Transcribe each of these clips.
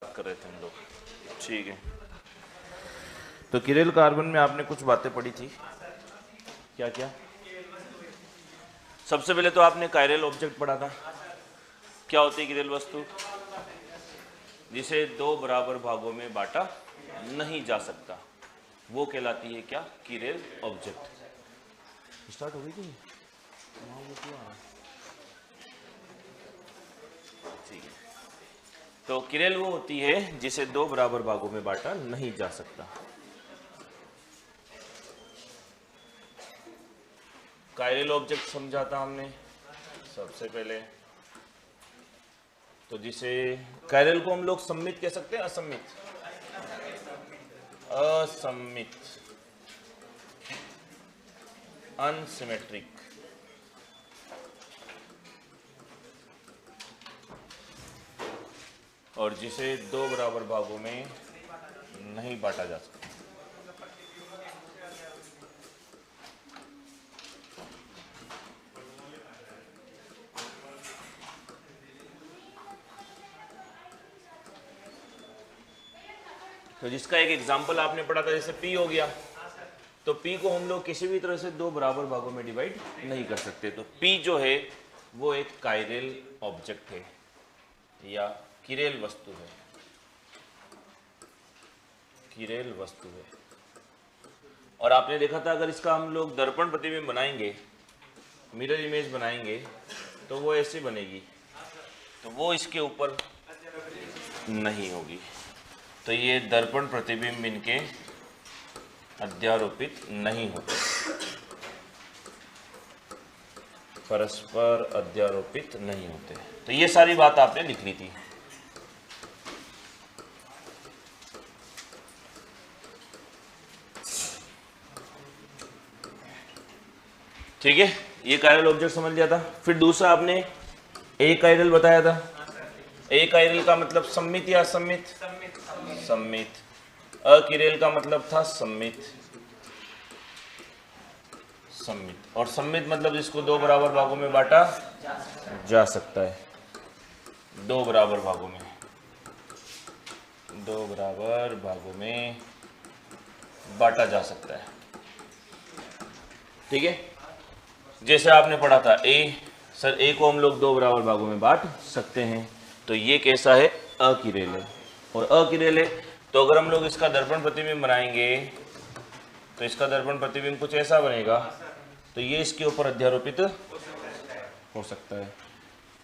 कर रहे थे हम लोग। ठीक है, तो किरेल कार्बन में आपने कुछ बातें पढ़ी थी। क्या क्या? सबसे पहले तो आपने कायरल ऑब्जेक्ट पढ़ा था। क्या होती है किरेल वस्तु? जिसे दो बराबर भागों में बांटा नहीं जा सकता, वो कहलाती है क्या? Chiral object. स्टार्ट हो गई थी। ठीक है, तो किरेल वो होती है जिसे दो बराबर भागों में बांटा नहीं जा सकता। कायरल ऑब्जेक्ट समझा था हमने सबसे पहले। तो जिसे कायरल को हम लोग सममित कह सकते हैं, असममित? असममित, अनसिमेट्रिक। और जिसे दो बराबर भागों में नहीं बांटा जा सकता। तो जिसका एक एग्जांपल आपने पढ़ा था, जैसे P हो गया, तो P को हम लोग किसी भी तरह से दो बराबर भागों में डिवाइड नहीं कर सकते। तो P जो है वो एक कायरल ऑब्जेक्ट है या किरेल वस्तु है, किरेल वस्तु है। और आपने देखा था अगर इसका हम लोग दर्पण प्रतिबिंब बनाएंगे, मिरर इमेज बनाएंगे, तो वो ऐसे बनेगी, तो वो इसके ऊपर नहीं होगी। तो ये दर्पण प्रतिबिंब इनके अध्यारोपित नहीं होते, परस्पर अध्यारोपित नहीं होते। तो ये सारी बात आपने लिख ली थी। ठीक है, ये कायरल ऑब्जेक्ट समझ लिया था। फिर दूसरा आपने ए कायरल बताया था। ए कायरल का मतलब सम्मित या असम्मित? सम्मित। अकिरेल का मतलब था सम्मित, सम्मित। और सम्मित मतलब जिसको दो बराबर भागों में बांटा जा सकता है, दो बराबर भागों में, दो बराबर भागों में बांटा जा सकता है। ठीक है, जैसे आपने पढ़ा था ए, सर ए को हम लोग दो बराबर भागों में बांट सकते हैं, तो ये कैसा है? अकिरेल है। और अकिरेल है तो अगर हम लोग इसका दर्पण प्रतिबिंब बनाएंगे तो इसका दर्पण प्रतिबिंब कुछ ऐसा बनेगा, तो ये इसके ऊपर अध्यारोपित हो सकता है।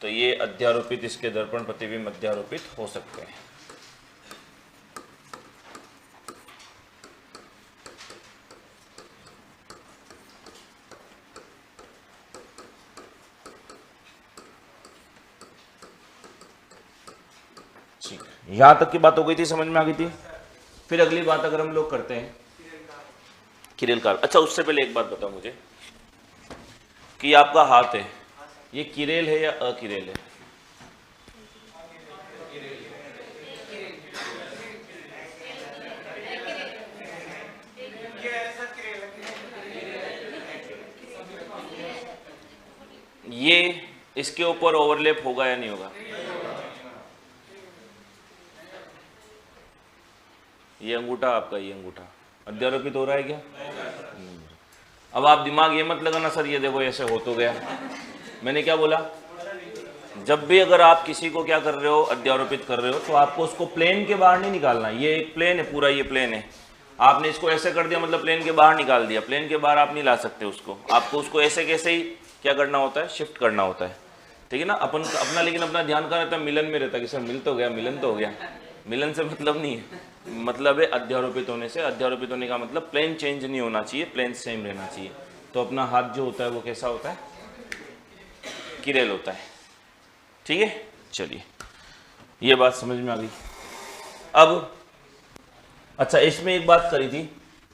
तो ये अध्यारोपित, इसके दर्पण प्रतिबिंब अध्यारोपित हो सकते हैं। ठीक, यहां तक की बात हो गई थी, समझ में आ गई थी। फिर अगली बात अगर हम लोग करते हैं किरेल कार्बन। अच्छा, उससे पहले एक बात बताओ मुझे कि आपका हाथ है, ये किरेल है या अकिरेल है? ये इसके ऊपर ओवरलैप होगा या नहीं होगा? ये अंगूठा आपका, ये अंगूठा अध्यारोपित हो रहा है क्या? अब आप दिमाग ये मत लगाना सर ये देखो ऐसे हो तो गया। मैंने क्या बोला? जब भी अगर आप किसी को क्या कर रहे हो, अध्यारोपित कर रहे हो, तो आपको उसको प्लेन के बाहर नहीं निकालना। ये एक प्लेन है पूरा, ये प्लेन है, आपने इसको ऐसे कर दिया मतलब प्लेन के बाहर निकाल दिया। प्लेन के बाहर आप नहीं ला सकते उसको, आपको उसको ऐसे कैसे ही क्या करना होता है? शिफ्ट करना होता है। ठीक है ना, अपना लेकिन अपना ध्यान कहाँ रहता है? मिलन में रहता है कि सर मिल तो गया, मिलन तो हो गया। मिलन से मतलब नहीं है, मतलब है अध्यारोपित होने से। अध्यारोपित होने का मतलब प्लेन चेंज नहीं होना चाहिए, प्लेन सेम रहना चाहिए। तो अपना हाथ जो होता है वो कैसा होता है? किरेल होता है। ठीक है, चलिए ये बात समझ में आ गई। अब अच्छा, इसमें एक बात करी थी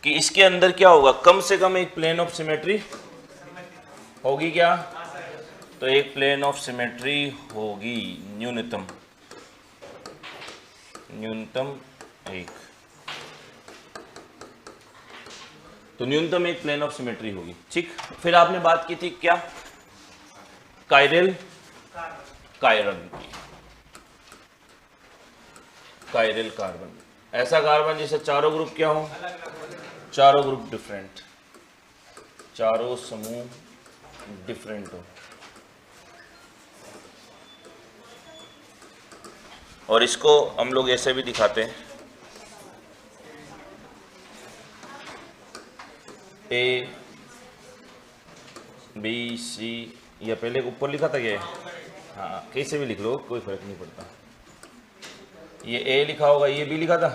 कि इसके अंदर क्या होगा? कम से कम एक प्लेन ऑफ सिमेट्री होगी क्या? तो एक प्लेन ऑफ सिमेट्री होगी, न्यूनतम, न्यूनतम एक। तो न्यूनतम एक प्लेन ऑफ सिमेट्री होगी। ठीक, फिर आपने बात की थी क्या? कायरल, कायरल की। कायरल कार्बन, ऐसा कार्बन जिसे चारों ग्रुप क्या हो, चारों ग्रुप डिफरेंट, चारों समूह डिफरेंट हो। और इसको हम लोग ऐसे भी दिखाते हैं, ए बी सी, या पहले ऊपर लिखा था क्या, हाँ कैसे भी लिख लो कोई फर्क नहीं पड़ता। ये ए लिखा होगा, ये बी लिखा था,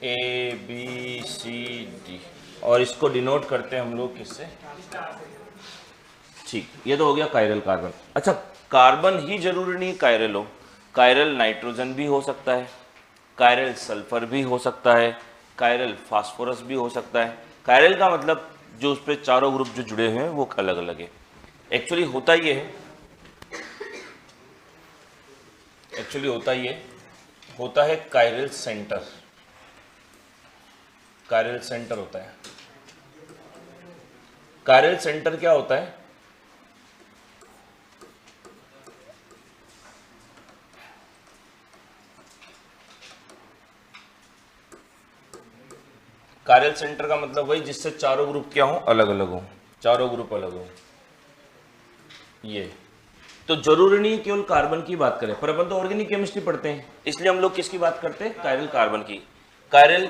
ए बी सी डी, और इसको डिनोट करते हैं हम लोग किससे, ठीक। ये तो हो गया कायरल कार्बन। अच्छा, कार्बन ही जरूरी नहीं कायरल हो, कायरल नाइट्रोजन भी हो सकता है, कायरल सल्फर भी हो सकता है, कायरल फास्फोरस भी हो सकता है। कायरल का मतलब जो उस पर चारों ग्रुप जो जुड़े हुए हैं वो अलग अलग है। एक्चुअली होता ये है, होता है कायरल सेंटर, कायरल सेंटर होता है। कायरल सेंटर क्या होता है, कायरल सेंटर का मतलब वही जिससे चारों ग्रुप क्या हो, अलग अलग हो, चारों ग्रुप अलग हो। ये तो जरूरी नहीं केवल कार्बन की बात करें, पर अपन तो ऑर्गेनिक केमिस्ट्री पढ़ते हैं, इसलिए हम लोग किसकी बात करते हैं, कायरल कार्बन की। कायरल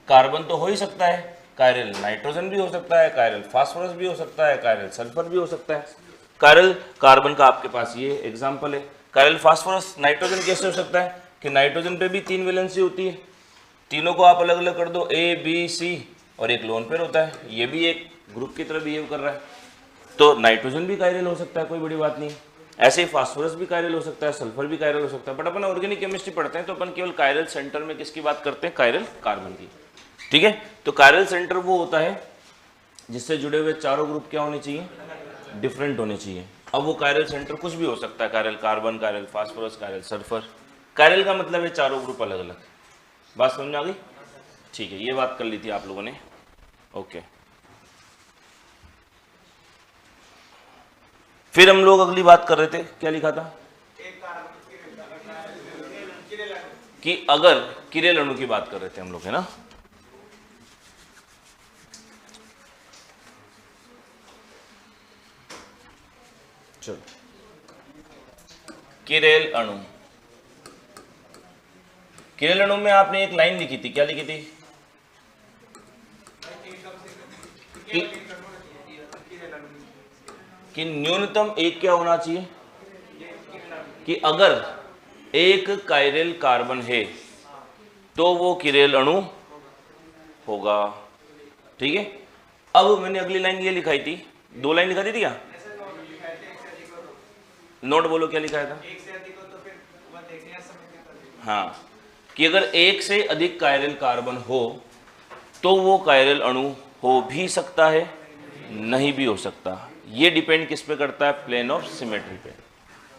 कार्बन तो हो ही सकता है, कायरल नाइट्रोजन भी हो सकता है, कायरल फास्फोरस भी हो सकता है, कायरल सल्फर भी हो सकता है। कायरल कार्बन का आपके पास ये एग्जाम्पल है। कायरल फास्फोरस नाइट्रोजन कैसे हो सकता है कि नाइट्रोजन पे भी 3 वैलेंसी होती है, तीनों को आप अलग अलग कर दो, ए बी सी, और एक लोन पेयर होता है, ये भी एक ग्रुप की तरह बिहेव कर रहा है, तो नाइट्रोजन भी कायरल हो सकता है, कोई बड़ी बात नहीं। ऐसे ही फास्फोरस भी कायरल हो सकता है, सल्फर भी कायरल हो सकता है। बट अपन ऑर्गेनिक केमिस्ट्री पढ़ते हैं तो अपन केवल कायरल सेंटर में किसकी बात करते हैं, कायरल कार्बन की, ठीक है। तो कायरल सेंटर वो होता है जिससे जुड़े हुए चारों ग्रुप क्या होने चाहिए, डिफरेंट होने चाहिए। अब वो कायरल सेंटर कुछ भी हो सकता है, chiral carbon, chiral phosphorus, chiral sulphur. Chiral का मतलब है चारों ग्रुप अलग अलग। बात समझ में आ गई, ठीक है। ये बात कर ली थी आप लोगों ने, ओके। फिर हम लोग अगली बात कर रहे थे, क्या लिखा था कि अगर किरेल अणु की बात कर रहे थे हम लोग, है ना। चलो, किरेल अणु, किरेल अणु में आपने एक लाइन लिखी थी, क्या लिखी थी कि न्यूनतम एक क्या होना चाहिए, कि अगर एक कायरल कार्बन है तो वो किरेल अणु होगा, ठीक है। अब मैंने अगली लाइन ये लिखाई थी, 2 लाइन लिखा दी थी क्या, नोट बोलो क्या लिखा था, हाँ, कि अगर एक से अधिक कायरल कार्बन हो तो वो कायरल अणु हो भी सकता है, नहीं भी हो सकता। ये डिपेंड किस पे करता है, प्लेन ऑफ सिमेट्री पे।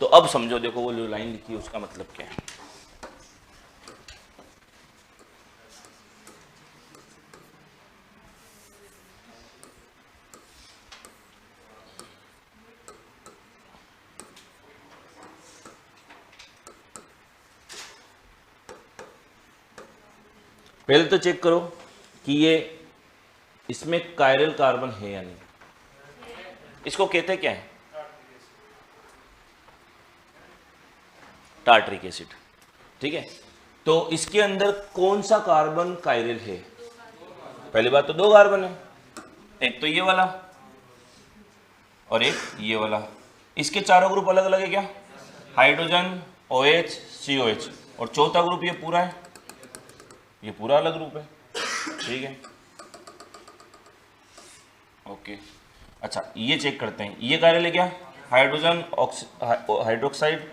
तो अब समझो, देखो वो जो लाइन लिखी है उसका मतलब क्या है। पहले तो चेक करो कि ये इसमें कायरल कार्बन है या नहीं। इसको कहते क्या है, टार्टरिक एसिड, ठीक है। तो इसके अंदर कौन सा कार्बन कायरल है, पहली बात तो 2 कार्बन है, एक तो ये वाला और एक ये वाला। इसके चारों ग्रुप अलग अलग है क्या, हाइड्रोजन OH COH, और चौथा ग्रुप ये पूरा है, ये पूरा अलग ग्रुप है, ठीक है, ओके। अच्छा, ये चेक करते हैं, ये कायरल है क्या, हाइड्रोजन हाइड्रोक्साइड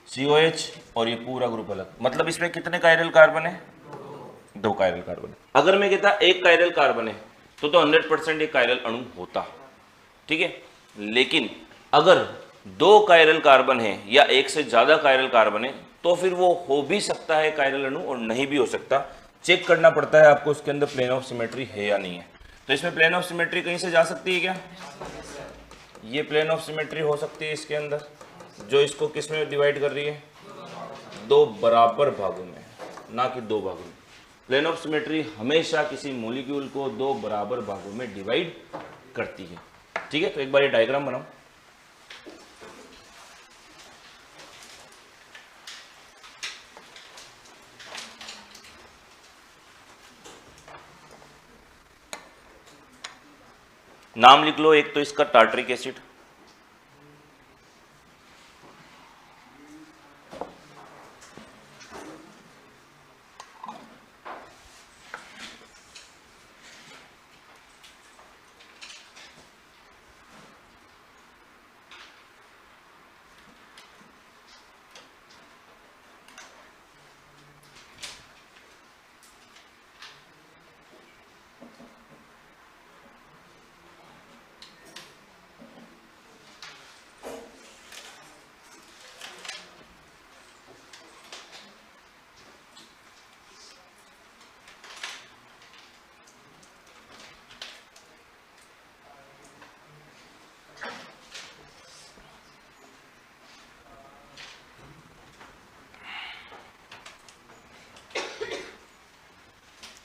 COH, और ये पूरा ग्रुप अलग। मतलब इसमें कितने कायरल कार्बन है, 2 कायरल कार्बन है। अगर मैं कहता एक कायरल कार्बन है तो 100% एक कायरल अणु होता, ठीक है। लेकिन अगर 2 कायरल कार्बन है या एक से ज्यादा कायरल कार्बन है तो फिर वो हो भी सकता है कायरल अणु और नहीं भी हो सकता। चेक करना पड़ता है आपको उसके अंदर प्लेन ऑफ सिमेट्री है या नहीं है। तो इसमें प्लेन ऑफ सिमेट्री कहीं से जा सकती है क्या, ये प्लेन ऑफ सिमेट्री हो सकती है इसके अंदर, जो इसको किस में डिवाइड कर रही है, दो बराबर भागों में, ना कि दो भागों में। प्लेन ऑफ सिमेट्री हमेशा किसी मॉलिक्यूल को दो बराबर भागों में डिवाइड करती है। ठीक है, तो एक बार ये डायग्राम बनाओ। नाम लिख लो, एक तो इसका टार्टरिक एसिड,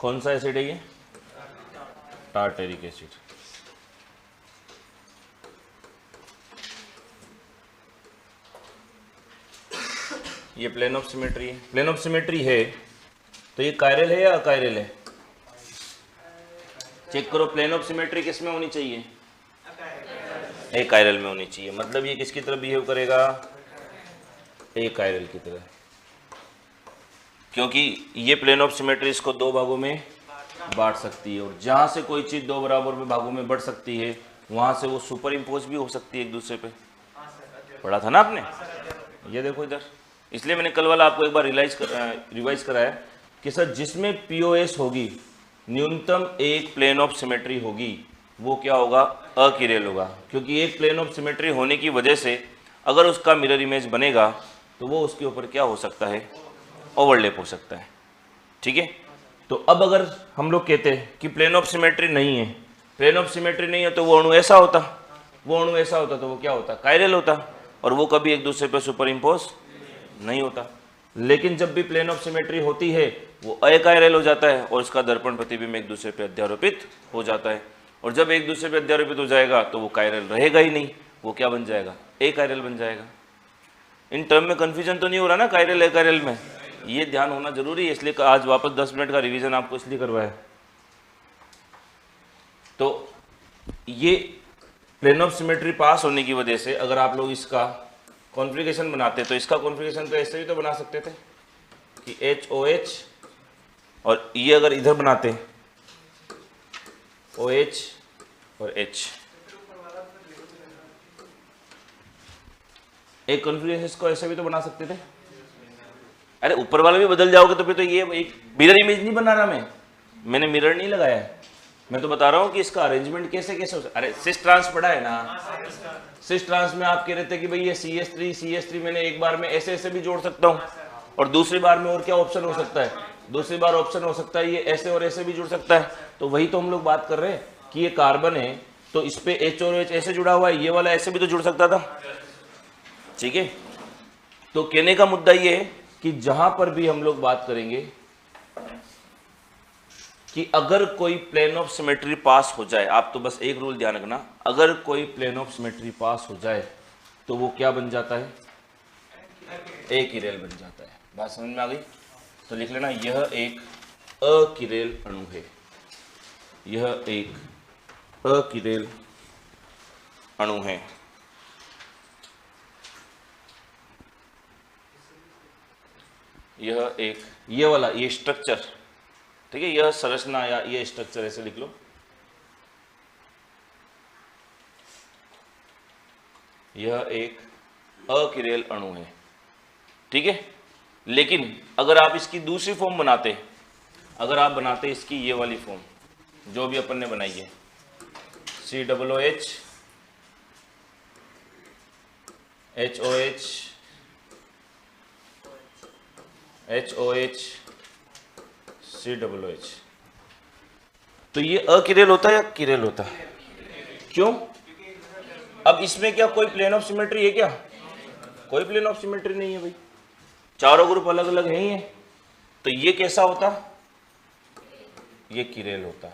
कौन सा एसिड है ये, टार्टरिक एसिड। ये प्लेन ऑफ सिमेट्री है। प्लेन ऑफ सिमेट्री है तो ये कायरल है या अकायरल है, चेक करो। प्लेन ऑफ सिमेट्री किस में होनी चाहिए, एक कायरल में होनी चाहिए। मतलब ये किसकी तरह बिहेव करेगा, एक कायरल की तरह, क्योंकि ये प्लेन ऑफ सिमेट्री इसको दो भागों में बांट सकती है, और जहां से कोई चीज दो बराबर में भागों में बढ़ सकती है वहां से वो सुपर इम्पोज भी हो सकती है एक दूसरे पे। पढ़ा था ना आपने, ये देखो इधर। इसलिए मैंने कल वाला आपको एक बार रिवाइज कराया कि सर जिसमें पीओएस होगी, न्यूनतम एक प्लेन ऑफ सिमेट्री होगी, वो क्या होगा, अकिरेल होगा। क्योंकि एक प्लेन ऑफ सिमेट्री होने की वजह से अगर उसका मिरर इमेज बनेगा तो वो उसके ऊपर क्या हो सकता है, ओवरलैप हो सकता है। ठीक है, तो अब अगर हम लोग कहते हैं कि प्लेन ऑफ सिमेट्री नहीं है, प्लेन ऑफ सिमेट्री नहीं है, तो वो अणु ऐसा होता, वो अणु ऐसा होता तो वो क्या होता, कायरल होता, और वो कभी एक दूसरे पर सुपर इम्पोज नहीं होता। लेकिन जब भी प्लेन ऑफ सिमेट्री होती है वो अकायरल हो जाता है और उसका दर्पण प्रतिबिंब एक दूसरे पर अध्यारोपित हो जाता है, और जब एक दूसरे पर अध्यारोपित हो जाएगा तो वो कायरल रहेगा ही नहीं, वो क्या बन जाएगा, अकायरल बन जाएगा। इन टर्म में कंफ्यूजन तो नहीं हो रहा ना कायरल अकायरल में, ये ध्यान होना जरूरी है। इसलिए आज वापस 10 मिनट का रिवीजन आपको इसलिए करवाया। तो ये प्लेन ऑफ सिमेट्री पास होने की वजह से अगर आप लोग इसका कॉन्फ़िगरेशन बनाते तो इसका कॉन्फ़िगरेशन तो ऐसे भी तो बना सकते थे कि HOH, और ये अगर इधर बनाते OH और H, एक कॉन्फ़िगरेशन इसको ऐसे भी तो बना सकते थे। अरे ऊपर वाला भी बदल जाओगे तो फिर तो ये एक मिरर इमेज नहीं बना रहा मैंने मिरर नहीं लगाया है, मैं तो बता रहा हूँ कि इसका अरेंजमेंट कैसे कैसे हो सकता। अरे सिस ट्रांस पढ़ा है ना, सिस ट्रांस में आप कह रहे थे कि भाई ये CH3 मैंने एक बार में ऐसे ऐसे भी जोड़ सकता हूँ, और दूसरी बार में और क्या ऑप्शन हो सकता है, दूसरी बार ऑप्शन हो सकता है ये ऐसे और ऐसे भी जुड़ सकता है। तो वही तो हम लोग बात कर रहे हैं कि ये कार्बन है तो इस पे H और H ऐसे जुड़ा हुआ है, ये वाला ऐसे भी तो जुड़ सकता था। ठीक है, तो कहने का मुद्दा ये है कि जहां पर भी हम लोग बात करेंगे कि अगर कोई प्लेन ऑफ सिमेट्री पास हो जाए, आप तो बस एक रूल ध्यान रखना, अगर कोई प्लेन ऑफ सिमेट्री पास हो जाए तो वो क्या बन जाता है, अकिरेल बन जाता है। बात समझ में आ गई, तो लिख लेना यह एक अकिरेल अणु है, यह एक अकिरेल अणु है। यह एक, ये वाला ये स्ट्रक्चर, ठीक है, यह संरचना या ये स्ट्रक्चर ऐसे लिख लो, यह एक अकिरेल अणु है। ठीक है, लेकिन अगर आप इसकी दूसरी फॉर्म बनाते, अगर आप बनाते इसकी ये वाली फॉर्म जो भी अपन ने बनाई है, COOH HOH HOH COOH, तो ये अकिरेल होता है या किरेल होता है? क्यों? अब इसमें क्या कोई प्लेन ऑफ सिमेट्री है क्या? कोई प्लेन ऑफ सिमेट्री नहीं है भाई, चारों ग्रुप अलग अलग है ही है। तो ये कैसा होता, ये किरेल होता।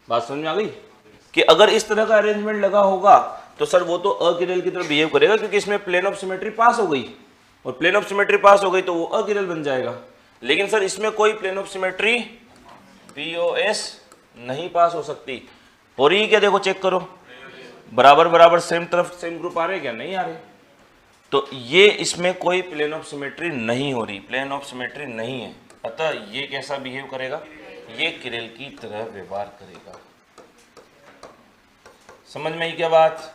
बात समझ में आ गई कि अगर इस तरह का अरेंजमेंट लगा होगा तो सर वो तो अकिरेल की तरह बिहेव करेगा, क्योंकि इसमें प्लेन ऑफ सिमेट्री पास हो गई, और प्लेन ऑफ सिमेट्री पास हो गई तो वो अकिरेल बन जाएगा। लेकिन सर इसमें कोई प्लेन ऑफ सिमेट्री POS नहीं पास हो सकती। हो रही है क्या, देखो चेक करो, बराबर बराबर सेम तरफ सेम ग्रुप आ रहे क्या, नहीं आ रहे। तो ये इसमें कोई प्लेन ऑफ सिमेट्री नहीं हो रही, प्लेन ऑफ सिमेट्री नहीं है, अतः ये कैसा बिहेव करेगा, ये किरेल की तरह व्यवहार करेगा। समझ में आई क्या बात।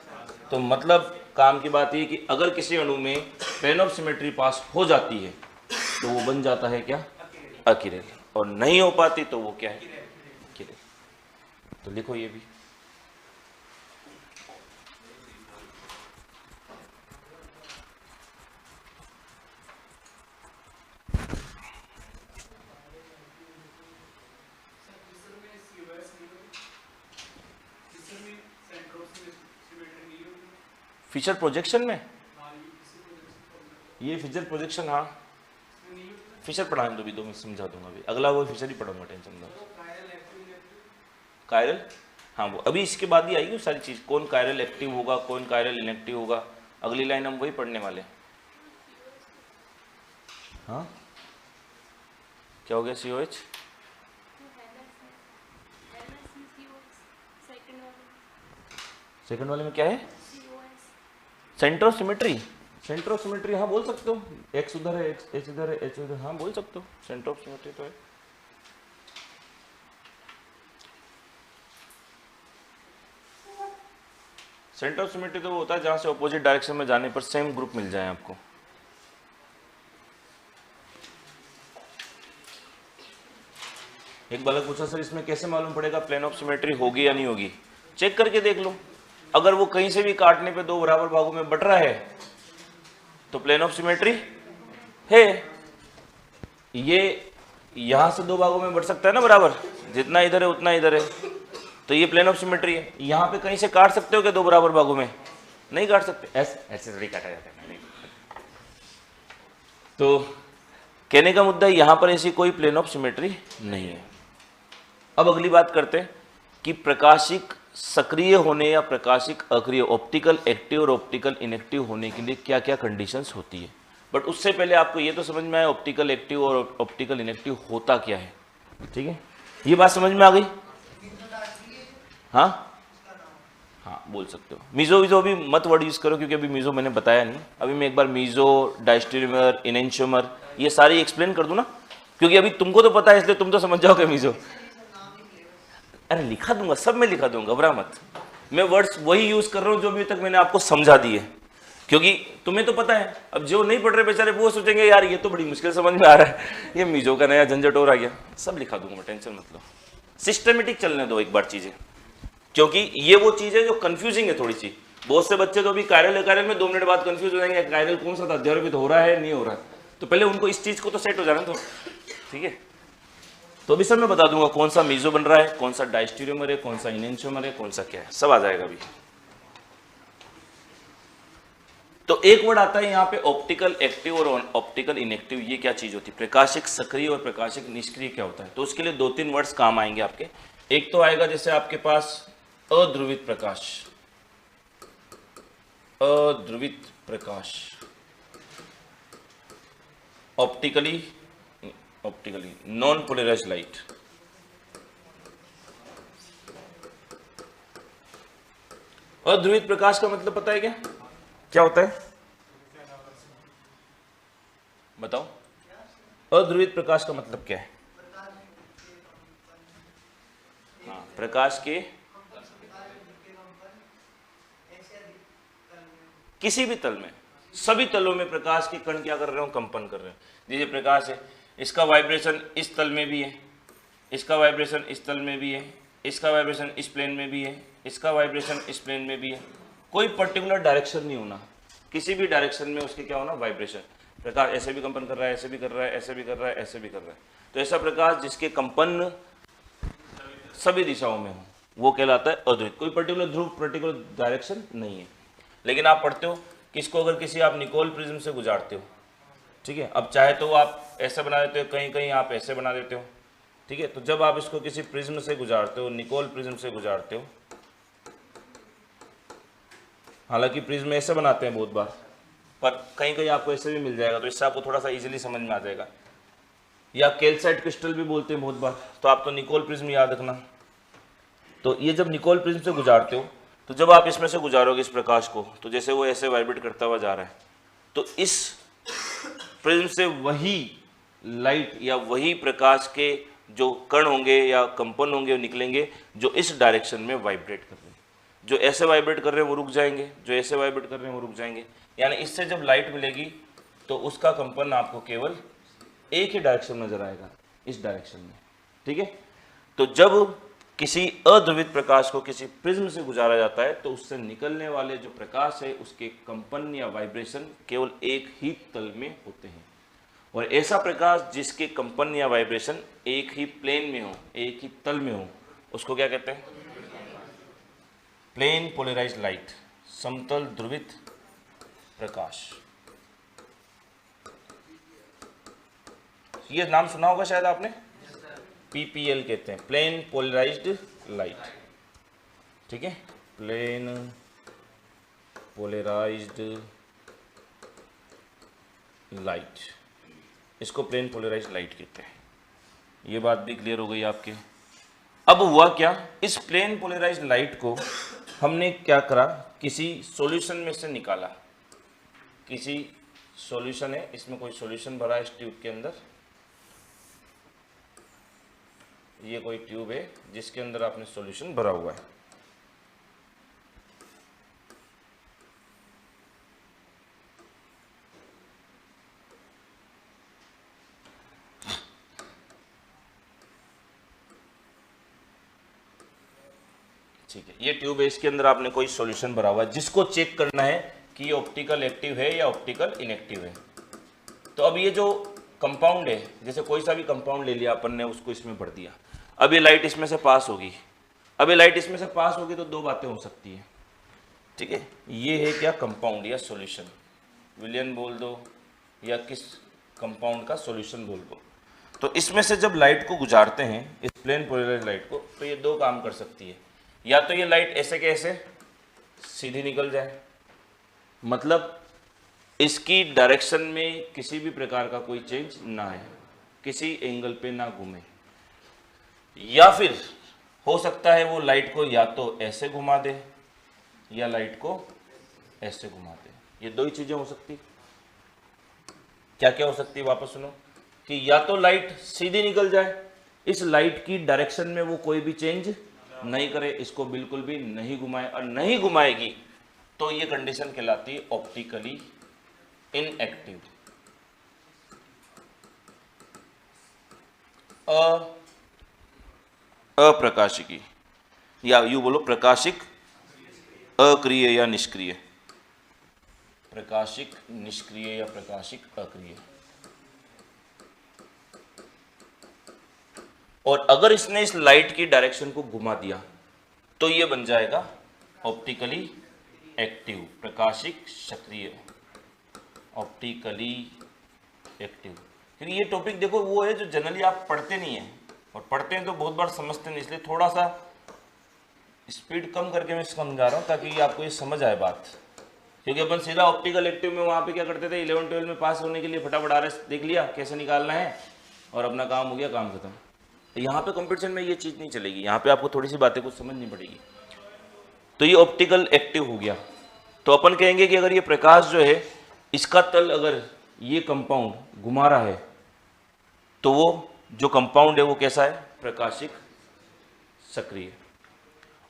तो मतलब काम की बात ये कि अगर किसी अणु में प्लेन ऑफ सिमेट्री पास हो जाती है तो वो बन जाता है क्या, अकिरेल, और नहीं हो पाती तो वो क्या है, किरेल। तो लिखो ये भी। फीचर प्रोजेक्शन में, ये फीचर प्रोजेक्शन, हाँ फीचर पढ़ाने दो भी, दो मैं समझा दूंगा अभी, अगला वो फीचर ही पढ़ाऊंगा, टेंशन ना। कायरल, हाँ वो अभी इसके बाद ही आएगी सारी चीज, कौन कायरल एक्टिव होगा, कौन कायरल इनएक्टिव होगा, अगली लाइन हम वही पढ़ने वाले। हाँ क्या हो गया, COH सेकंड वाले में क्या है, centre of symmetry, centre of symmetry, हाँ बोल सकते हो, एक्स उधर है, एच इधर है, एच उधर, हाँ बोल सकते हो, सेंटर ऑफ सिमेट्री तो है। सेंटर ऑफ सिमेट्री तो वो होता है जहां से ऑपोजिट डायरेक्शन में जाने पर सेम ग्रुप मिल जाए आपको। एक बालक पूछा सर इसमें कैसे मालूम पड़ेगा प्लेन ऑफ सिमेट्री होगी या नहीं होगी, चेक करके देख लो। अगर वो कहीं से भी काटने पे दो बराबर भागों में बट रहा है तो प्लेन ऑफ सिमेट्री है। ये यहां से दो भागों में बट सकता है ना बराबर, जितना इधर है उतना इधर है, तो ये प्लेन ऑफ सिमेट्री है। यहां पे कहीं से काट सकते हो क्या दो बराबर भागों में, नहीं काट सकते, ऐसे थोड़ी काटा जाता है। तो कहने का मुद्दा यहां पर ऐसी कोई प्लेन ऑफ सिमेट्री नहीं है। अब अगली बात करते हैं कि प्रकाशिक सक्रिय होने या प्रकाशिक अक्रिय, ऑप्टिकल एक्टिव और ऑप्टिकल इनएक्टिव होने के लिए क्या क्या कंडीशंस होती है। बट उससे पहले आपको ये तो समझ में आया ऑप्टिकल एक्टिव और ऑप्टिकल इनएक्टिव होता क्या है, ठीक है, ये बात समझ में आ गई। हाँ हाँ बोल सकते हो। मीजो वीजो अभी मत वर्ड यूज करो क्योंकि अभी मीजो मैंने बताया नहीं, अभी मैं एक बार मीजो, डायस्टेरियोमर, इनेंशियोमर ये सारी एक्सप्लेन कर दूं ना, क्योंकि अभी तुमको तो पता है इसलिए तुम तो समझ जाओगे मीजो। अरे लिखा दूंगा, सब में लिखा दूंगा, घबरा मत। मैं वर्ड्स वही यूज कर रहा हूँ जो अभी तक मैंने आपको समझा दिए, क्योंकि तुम्हें तो पता है। अब जो नहीं पढ़ रहे बेचारे वो सोचेंगे यार ये तो बड़ी मुश्किल समझ में आ रहा है, ये मीजो का नया झंझट और आ गया। सब लिखा दूंगा, टेंशन मत लो, सिस्टमेटिक चलने दो एक बार चीजें, क्योंकि ये वो चीज है जो कंफ्यूजिंग है थोड़ी सी। बहुत से बच्चे तो अभी कायरल में 2 मिनट बाद कंफ्यूज हो जाएंगे, कायरल कौन सा था, अध्यारोपित हो रहा है नहीं हो रहा है, तो पहले उनको इस चीज को तो सेट हो जाना दो, ठीक है। तो अभी सब मैं बता दूंगा कौन सा मीजो बन रहा है, कौन सा डायस्टेरियोमर है, कौन सा इनेंशियोमर है, कौन सा क्या है, सब आ जाएगा अभी। तो एक वर्ड आता है यहाँ पे ऑप्टिकल एक्टिव और ऑप्टिकल इनएक्टिव, ये क्या चीज होती है, प्रकाशिक सक्रिय और प्रकाशिक निष्क्रिय क्या होता है। तो उसके लिए 2-3 वर्ड्स काम आएंगे आपके। एक तो आएगा जैसे आपके पास अध्रुवित प्रकाश, अध्रुवित प्रकाश, ऑप्टिकली नॉन पोलराइज्ड लाइट, अध्रुवित प्रकाश का मतलब पता है क्या, क्या होता है बताओ, अध्रुवित प्रकाश का मतलब क्या है। हाँ, प्रकाश के किसी भी तल में, सभी तलों में प्रकाश के कण क्या कर रहे हो, कंपन कर रहे हैं। जैसे प्रकाश है, इसका वाइब्रेशन इस तल में भी है, इसका वाइब्रेशन इस तल में भी है, इसका वाइब्रेशन इस प्लेन में भी है, इसका वाइब्रेशन इस प्लेन में भी है। कोई पर्टिकुलर डायरेक्शन नहीं होना, किसी भी डायरेक्शन में उसके क्या होना, वाइब्रेशन। प्रकाश ऐसे भी कंपन कर रहा है, ऐसे भी कर रहा है, ऐसे भी कर रहा है, ऐसे भी कर रहा है। तो ऐसा प्रकाश जिसके कंपन सभी दिशाओं में हो वो कहलाता है अद्वैत। कोई पर्टिकुलर ध्रुव, पर्टिकुलर डायरेक्शन नहीं है। लेकिन आप पढ़ते हो किसको अगर किसी आप निकोल प्रिज्म से गुजारते हो, ठीक है, अब चाहे तो आप ऐसे बना देते हो, कहीं कहीं आप ऐसे बना देते हो, ठीक है, तो जब आप इसको किसी प्रिज्म से गुजारते हो, निकोल प्रिज्म से गुजारते हो, हालांकि प्रिज्म ऐसे बनाते हैं बहुत बार, पर कहीं कहीं आपको ऐसे भी मिल जाएगा, तो इससे आपको थोड़ा सा इजीली समझ में आ जाएगा। या कैल्साइट क्रिस्टल भी बोलते हैं बहुत बार, तो आप तो निकोल प्रिज्म याद रखना। तो ये जब निकोल प्रिज्म से गुजारते हो, तो जब आप इसमें से गुजारोगे इस प्रकाश को, तो जैसे वो ऐसे वाइब्रेट करता हुआ जा रहा है, तो इस प्रिज्म से वही लाइट या वही प्रकाश के जो कण होंगे या कंपन होंगे वो निकलेंगे, जो इस डायरेक्शन में वाइब्रेट कर रहे हैं। जो ऐसे वाइब्रेट कर रहे हैं वो रुक जाएंगे, जो ऐसे वाइब्रेट कर रहे हैं वो रुक जाएंगे। यानी इससे जब लाइट मिलेगी तो उसका कंपन आपको केवल एक ही डायरेक्शन में नजर आएगा, इस डायरेक्शन में, ठीक है। तो जब किसी अध्रुवित प्रकाश को किसी प्रिज्म से गुजारा जाता है, तो उससे निकलने वाले जो प्रकाश है उसके कंपन या वाइब्रेशन केवल एक ही तल में होते हैं। और ऐसा प्रकाश जिसके कंपन या वाइब्रेशन एक ही प्लेन में हो, एक ही तल में हो, उसको क्या कहते हैं? प्लेन पोलराइज्ड लाइट, समतल ध्रुवित प्रकाश। ये नाम सुना होगा शायद आपने, PPL कहते हैं, प्लेन पोलराइज्ड लाइट, ठीक है, प्लेन पोलराइज्ड लाइट, इसको प्लेन पोलराइज्ड लाइट कहते हैं। ये बात भी क्लियर हो गई आपके। अब हुआ क्या, इस प्लेन पोलराइज्ड लाइट को हमने क्या करा, किसी सॉल्यूशन में से निकाला। किसी सॉल्यूशन है, इसमें कोई सॉल्यूशन भरा है इस ट्यूब के अंदर, ये कोई ट्यूब है जिसके अंदर आपने सॉल्यूशन भरा हुआ है। ठीक है, ये ट्यूब है, इसके अंदर आपने कोई सॉल्यूशन भरा हुआ है, जिसको चेक करना है कि ये ऑप्टिकल एक्टिव है या ऑप्टिकल इनएक्टिव है। तो अब ये जो कंपाउंड है, जैसे कोई सा भी कंपाउंड ले लिया अपन ने, उसको इसमें भर दिया, अब ये लाइट इसमें से पास होगी। अब ये लाइट इसमें से पास होगी तो दो बातें हो सकती है, ठीक है। ये है क्या, कंपाउंड या सॉल्यूशन, विलियन बोल दो या किस कंपाउंड का सॉल्यूशन बोल दो। तो इसमें से जब लाइट को गुजारते हैं, इस प्लेन पोलराइज्ड लाइट को, तो ये दो काम कर सकती है। या तो ये लाइट ऐसे के ऐसे सीधी निकल जाए, मतलब इसकी डायरेक्शन में किसी भी प्रकार का कोई चेंज ना आए, किसी एंगल पे ना घूमे। या फिर हो सकता है वो लाइट को या तो ऐसे घुमा दे या लाइट को ऐसे घुमा दे। ये दो ही चीजें हो सकती। क्या क्या हो सकती है, वापस सुनो, कि या तो लाइट सीधी निकल जाए, इस लाइट की डायरेक्शन में वो कोई भी चेंज नहीं करे, इसको बिल्कुल भी नहीं घुमाए, और नहीं घुमाएगी तो ये कंडीशन कहलाती है ऑप्टिकली इनएक्टिव। अप्रकाशिकी, या यूं बोलो प्रकाशिक अक्रिय या निष्क्रिय, प्रकाशिक निष्क्रिय या प्रकाशिक अक्रिय। और अगर इसने इस लाइट की डायरेक्शन को घुमा दिया तो ये बन जाएगा ऑप्टिकली एक्टिव, प्रकाशिक सक्रिय, ऑप्टिकली एक्टिव। क्योंकि ये टॉपिक देखो वो है जो जनरली आप पढ़ते नहीं हैं, और पढ़ते हैं तो बहुत बार समझते नहीं, इसलिए थोड़ा सा स्पीड कम करके मैं समझा रहा हूँ ताकि आपको ये समझ आए बात। क्योंकि अपन सीधा ऑप्टिकल एक्टिव में वहाँ पे क्या करते थे, 11-12 में पास होने के लिए फटाफट RS देख लिया कैसे निकालना है और अपना काम हो गया, काम खत्म। तो यहाँ पे कंपटीशन में ये चीज़ नहीं चलेगी, यहाँ पे आपको थोड़ी सी बातें कुछ समझनी पड़ेगी। तो ये ऑप्टिकल एक्टिव हो गया। तो अपन कहेंगे कि अगर ये प्रकाश जो है, इसका तल अगर ये कंपाउंड घुमा रहा है, तो वो जो कंपाउंड है वो कैसा है, प्रकाशिक सक्रिय।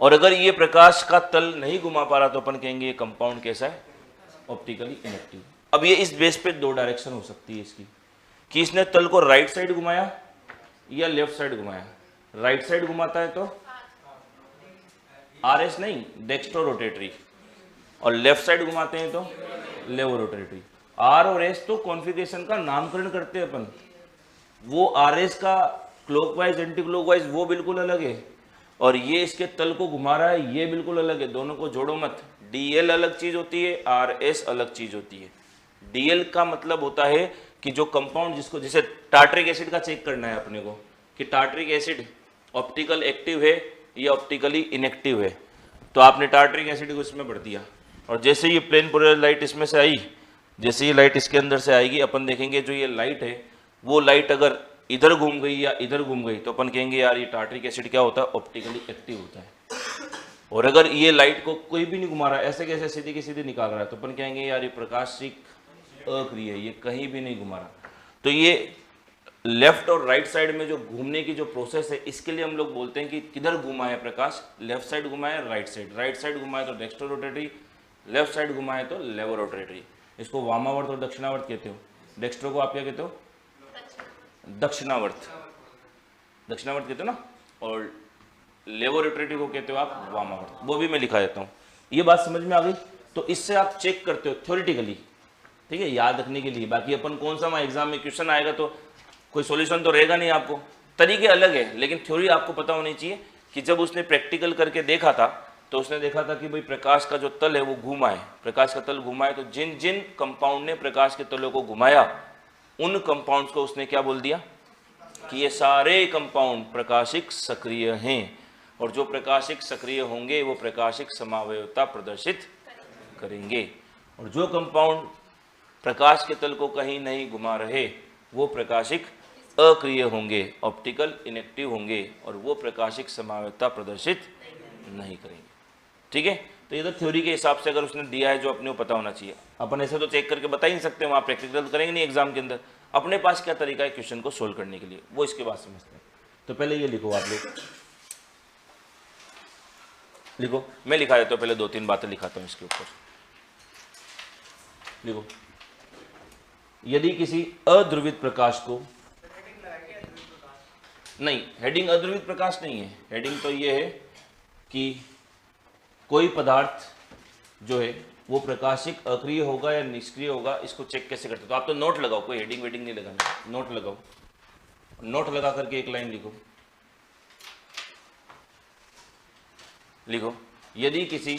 और अगर ये प्रकाश का तल नहीं घुमा पा रहा तो अपन कहेंगे ये कंपाउंड कैसा है, ऑप्टिकली इनएक्टिव। अब ये इस बेस पे दो डायरेक्शन हो सकती है इसकी, कि इसने तल को राइट साइड घुमाया या लेफ्ट साइड घुमाया। राइट साइड घुमाता है तो RS नहीं, डेक्स्ट्रो रोटेटरी, और लेफ्ट साइड घुमाते हैं तो लेवो रोटेटरी। R और S तो कॉन्फ़िगरेशन का नामकरण करते हैं अपन, वो RS का क्लॉकवाइज एंटी क्लॉकवाइज वो बिल्कुल अलग है, और ये इसके तल को घुमा रहा है, ये बिल्कुल अलग है, दोनों को जोड़ो मत। DL अलग चीज होती है, RS अलग चीज होती है। DL का मतलब होता है कि जो कंपाउंड जिसको, जैसे टार्ट्रिक एसिड का चेक करना है अपने को कि टार्ट्रिक एसिड ऑप्टिकल एक्टिव है या ऑप्टिकली इनएक्टिव है, तो आपने टार्ट्रिक एसिड को इसमें भर दिया और जैसे ये प्लेन पोलराइज्ड लाइट इसमें से आई, जैसे ये लाइट इसके अंदर से आएगी, अपन देखेंगे जो ये लाइट है वो लाइट अगर इधर घूम गई या इधर घूम गई तो अपन कहेंगे यार ये टार्ट्रिक एसिड क्या होता है, ऑप्टिकली एक्टिव होता है। और अगर ये लाइट को कोई भी नहीं घुमा रहा है, ऐसे कैसे सीधी की सीधी निकाल रहा है, तो अपन कहेंगे यार ये प्रकाशिक अक्रिय है, ये कहीं भी नहीं घुमा रहा। तो ये लेफ्ट और राइट साइड में जो घूमने की जो प्रोसेस है, इसके लिए हम लोग बोलते हैं कि किधर घुमा है प्रकाश, लेफ्ट साइड घुमा है, राइट साइड घुमा है तो डेक्स्ट्रो रोटेटरी, लेफ्ट साइड घुमा है तो लेवो रोटेटरी। इसको वामावर्त और दक्षिणावर्त कहते हो। डेक्स्ट्रो को आप क्या कहते हो, दक्षिणावर्त, दक्षिणावर्त कहते हो ना, और लेवो रोटेटरी को कहते हो आप वामावर्त। वो भी मैं लिखा देता हूँ। ये बात समझ में आ गई? तो इससे आप चेक करते हो थ्योरेटिकली, ठीक है, याद रखने के लिए। बाकी अपन कौन सा एग्जाम में क्वेश्चन आएगा तो कोई सॉल्यूशन तो रहेगा नहीं, आपको तरीके अलग है, लेकिन थ्योरी आपको पता होनी चाहिए कि जब उसने प्रैक्टिकल करके देखा था तो उसने देखा था कि भाई प्रकाश का जो तल है वो घूमा है, प्रकाश का तल घुमा है, तो जिन जिन कंपाउंड ने प्रकाश के तलों को घुमाया उन कंपाउंड्स को उसने क्या बोल दिया कि ये सारे कंपाउंड प्रकाशिक सक्रिय हैं, और जो प्रकाशिक सक्रिय होंगे वो प्रकाशिक समावयवता प्रदर्शित करेंगे, और जो कंपाउंड प्रकाश के तल को कहीं नहीं घुमा रहे वो प्रकाशिक अक्रिय होंगे, ऑप्टिकल इनएक्टिव होंगे, और वो प्रकाशिक समावयवता प्रदर्शित नहीं करेंगे। ठीक है, तो ये तो थ्योरी के हिसाब से अगर उसने दिया है जो अपने को पता होना चाहिए। अपन ऐसे तो चेक करके बता ही नहीं सकते, वहाँ प्रैक्टिकल तो करेंगे नहीं एग्जाम के अंदर। अपने पास क्या तरीका है क्वेश्चन को सोल्व करने के लिए, वो इसके बाद समझते हैं। तो पहले ये लिखो आप लोग, लिखो, मैं लिखा देता हूँ, पहले 2-3 बातें लिखाता हूँ इसके ऊपर। लिखो, यदि किसी अध्रुवित प्रकाश को, नहीं हेडिंग अध्रुवित प्रकाश नहीं है, हेडिंग तो ये है कि कोई पदार्थ जो है वो प्रकाशिक अक्रिय होगा या निष्क्रिय होगा, इसको चेक कैसे करते हो। तो आप तो नोट लगाओ, कोई हेडिंग वेडिंग नहीं लगाना, नोट लगाओ, नोट लगा करके एक लाइन लिखो। लिखो, यदि किसी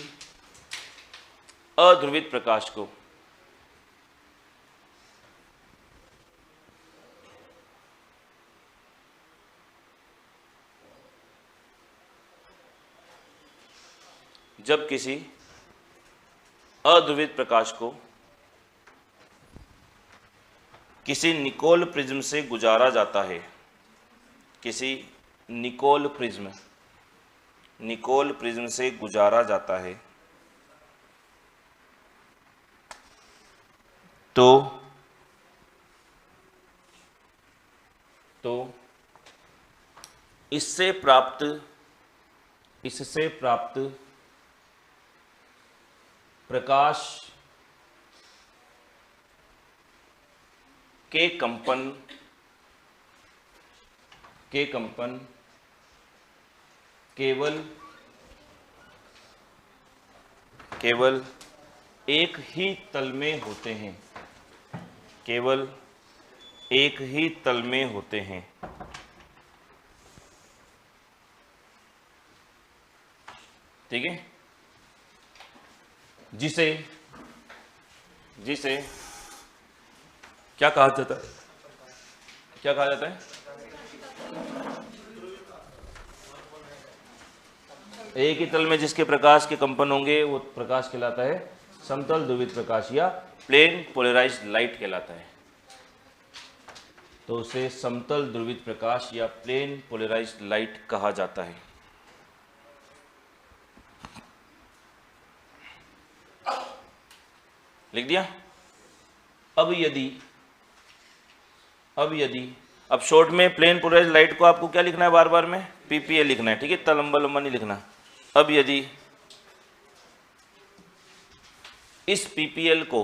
अध्रुवित प्रकाश को जब किसी अध्रुवित प्रकाश को किसी निकोल प्रिज्म से गुजारा जाता है, किसी निकोल प्रिज्म से गुजारा जाता है, तो इससे प्राप्त प्रकाश के कंपन केवल एक ही तल में होते हैं, केवल एक ही तल में होते हैं। ठीक है, जिसे क्या कहा जाता है, क्या कहा जाता है, एक ही तल में जिसके प्रकाश के कंपन होंगे वो प्रकाश कहलाता है समतल ध्रुवित प्रकाश या प्लेन पोलराइज्ड लाइट कहलाता है। तो उसे समतल ध्रुवित प्रकाश या प्लेन पोलराइज्ड लाइट कहा जाता है। लिख दिया। अब शॉर्ट में प्लेन पोलराइज्ड लाइट को आपको क्या लिखना है, बार बार में पीपीएल लिखना है, ठीक है, इतना लंबा लंबा नहीं लिखना। अब यदि इस पीपीएल को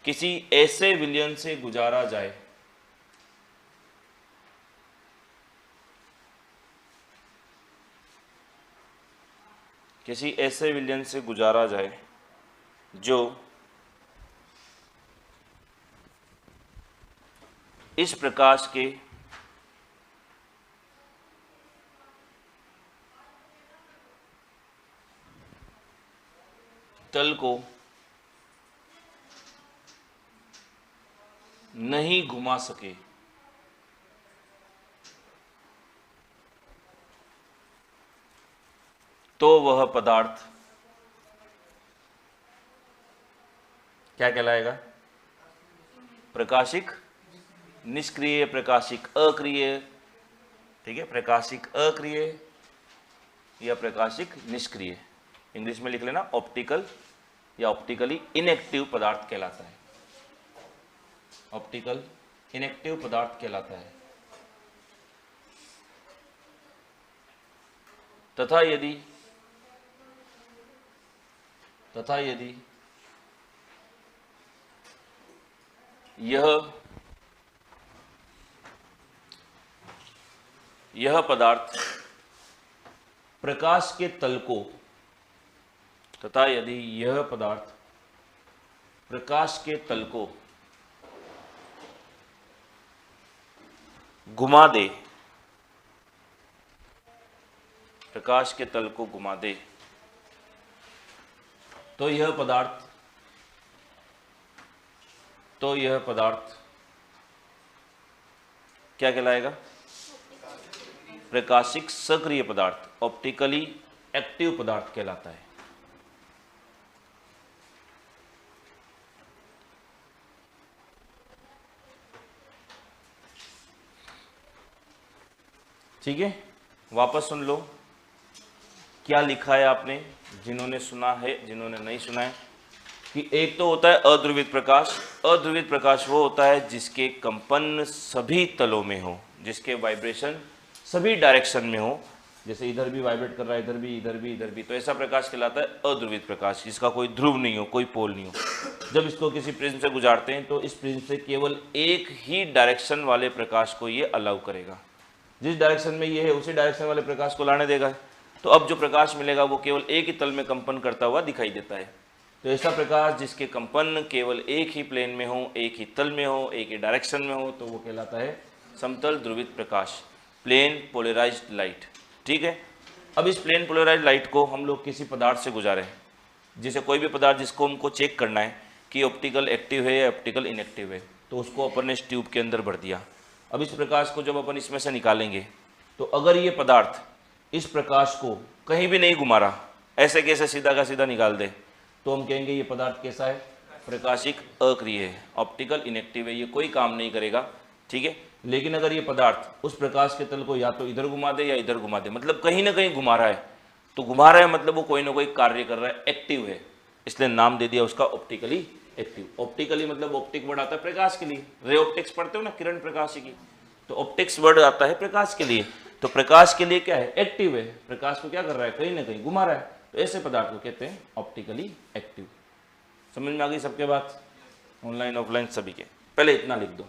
किसी ऐसे विलयन से गुजारा जाए जो इस प्रकाश के तल को नहीं घुमा सके तो वह पदार्थ क्या कहलाएगा? प्रकाशिक निष्क्रिय, प्रकाशिक अक्रिय, ठीक है, प्रकाशिक अक्रिय या प्रकाशिक निष्क्रिय। इंग्लिश में लिख लेना ऑप्टिकल या ऑप्टिकली इनएक्टिव पदार्थ कहलाता है, ऑप्टिकल इनएक्टिव पदार्थ कहलाता है। तथा यदि यह पदार्थ प्रकाश के तल को, तथा यदि यह पदार्थ प्रकाश के तल को घुमा दे, प्रकाश के तल को घुमा दे, तो यह पदार्थ क्या कहलाएगा? प्रकाशिक सक्रिय पदार्थ, ऑप्टिकली एक्टिव पदार्थ कहलाता है। ठीक है, वापस सुन लो क्या लिखा है आपने, जिन्होंने सुना है, जिन्होंने नहीं सुना है, कि एक तो होता है अध्रुवित प्रकाश। अध्रुवित प्रकाश वो होता है जिसके कंपन सभी तलों में हो, जिसके वाइब्रेशन सभी डायरेक्शन में हो, जैसे इधर भी वाइब्रेट कर रहा है, इधर भी, इधर भी, इधर भी, तो ऐसा प्रकाश कहलाता है अध्रुवित प्रकाश, जिसका कोई ध्रुव नहीं हो, कोई पोल नहीं हो। जब इसको किसी प्रिज्म से गुजारते हैं तो इस प्रिज्म से केवल एक ही डायरेक्शन वाले प्रकाश को ये अलाउ करेगा, जिस डायरेक्शन में ये है उसी डायरेक्शन वाले प्रकाश को लाने देगा। तो अब जो प्रकाश मिलेगा वो केवल एक ही तल में कंपन करता हुआ दिखाई देता है। तो ऐसा प्रकाश जिसके कंपन केवल एक ही प्लेन में हो, एक ही तल में हो, एक ही डायरेक्शन में हो, तो वो कहलाता है समतल ध्रुवित प्रकाश, प्लेन पोलराइज्ड लाइट। ठीक है, अब इस प्लेन पोलराइज्ड लाइट को हम लोग किसी पदार्थ से गुजारें, जैसे कोई भी पदार्थ जिसको हमको चेक करना है कि ऑप्टिकल एक्टिव है या ऑप्टिकल इनएक्टिव है, तो उसको अपन ने इस ट्यूब के अंदर भर दिया। अब इस प्रकाश को जब अपन इसमें से निकालेंगे तो अगर ये पदार्थ इस प्रकाश को कहीं भी नहीं घुमा रहा, ऐसे कैसे सीधा का सीधा निकाल दे, तो हम कहेंगे ये पदार्थ कैसा है? प्रकाशिक अक्रिय है, ऑप्टिकल इनएक्टिव है, ये कोई काम नहीं करेगा। ठीक है, लेकिन अगर ये पदार्थ उस प्रकाश के तल को या तो इधर घुमा दे या इधर घुमा दे, मतलब कहीं ना कहीं घुमा रहा है, तो घुमा रहा है मतलब वो कोई ना कोई कार्य कर रहा है, एक्टिव है, इसलिए नाम दे दिया उसका ऑप्टिकली एक्टिव। ऑप्टिकली मतलब ऑप्टिक वर्ड आता है प्रकाश के लिए, रे ऑप्टिक्स पढ़ते हो ना, किरण प्रकाश की, तो ऑप्टिक्स वर्ड आता है प्रकाश के लिए। तो प्रकाश के लिए क्या है? एक्टिव है, प्रकाश को क्या कर रहा है? कहीं ना कहीं घुमा रहा है, तो ऐसे पदार्थ को कहते हैं ऑप्टिकली एक्टिव। समझ में आ गई सबके बात? ऑनलाइन ऑफलाइन सभी के। पहले इतना लिख दो,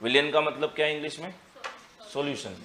विलियन का मतलब क्या है इंग्लिश में? सॉल्यूशन।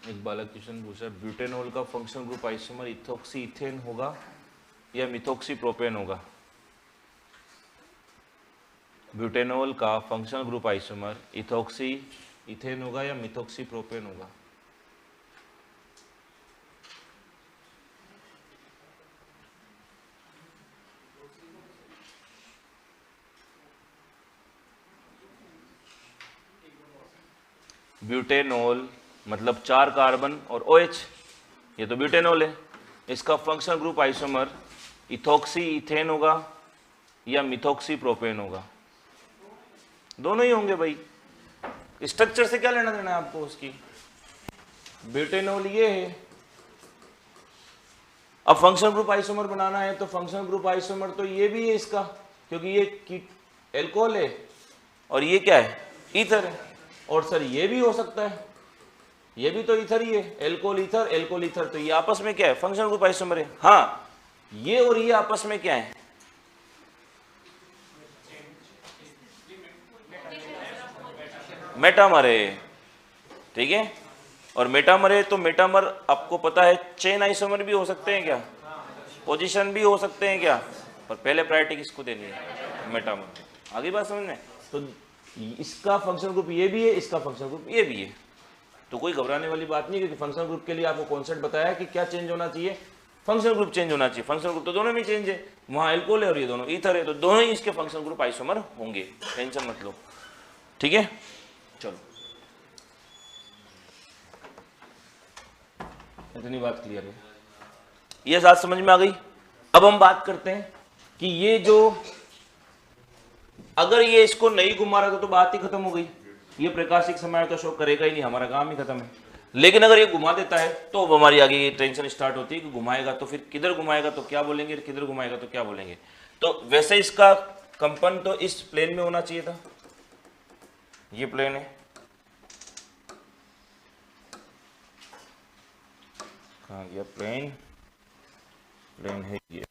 एक बालक क्वेश्चन पूछा, ब्यूटेनॉल का functional group isomer ethoxy ethane होगा या मिथोक्सी प्रोपेन होगा? ब्यूटेनॉल का functional group isomer ethoxy ethane होगा या मिथोक्सी प्रोपेन होगा? ब्यूटेनॉल मतलब 4 कार्बन और OH, ये तो ब्यूटेनॉल है। इसका functional group isomer ethoxy ethane होगा या मिथोक्सी प्रोपेन होगा? दोनों ही होंगे भाई। स्ट्रक्चर से क्या लेना देना है आपको उसकी। ब्यूटेनॉल ये है, अब फंक्शनल ग्रुप आइसोमर बनाना है तो फंक्शनल ग्रुप आइसोमर तो ये भी है इसका, क्योंकि ये एल्कोहल है और ये क्या है, ईथर है। और सर ये भी हो सकता है, ये भी तो ईथर ही है, एल्कोहल ईथर, तो ये आपस में क्या है, फंक्शनल ग्रुप आइसोमर है। हाँ, ये और ये आपस में क्या है, मेटामर है, ठीक है। और मेटामर है तो मेटामर आपको पता है चेन आइसोमर भी हो सकते हैं क्या, पोजीशन भी हो सकते हैं क्या, पर पहले प्रायोरिटी किसको देनी है, मेटामर। आगे बात समझ में। तो इसका फंक्शनल ग्रुप ये भी है, इसका फंक्शनल ग्रुप ये भी है, तो कोई घबराने वाली बात नहीं है, क्योंकि फंक्शनल ग्रुप के लिए आपको कॉन्सेप्ट बताया कि क्या चेंज होना चाहिए, फंक्शनल ग्रुप चेंज होना चाहिए। फंक्शनल ग्रुप तो दोनों में चेंज है, वहाँ एल्कोहल है और ये दोनों ईथर है, तो दोनों ही इसके फंक्शनल ग्रुप आइसोमर होंगे, टेंशन मत लो, ठीक है। चलो इतनी बात क्लियर है, ये बात समझ में आ गई। अब हम बात करते हैं कि ये जो, अगर ये इसको नहीं घुमा रहा तो बात ही खत्म हो गई, ये प्रकाशिक समय का शो करेगा ही नहीं, हमारा काम ही खत्म है। लेकिन अगर ये घुमा देता है तो अब हमारी आगे ये टेंशन स्टार्ट होती है कि घुमाएगा तो फिर किधर घुमाएगा तो क्या बोलेंगे, किधर घुमाएगा तो क्या बोलेंगे। तो वैसे इसका कंपन तो इस प्लेन में होना चाहिए था, ये प्लेन है, कहाँ गया प्लेन, प्लेन है ये,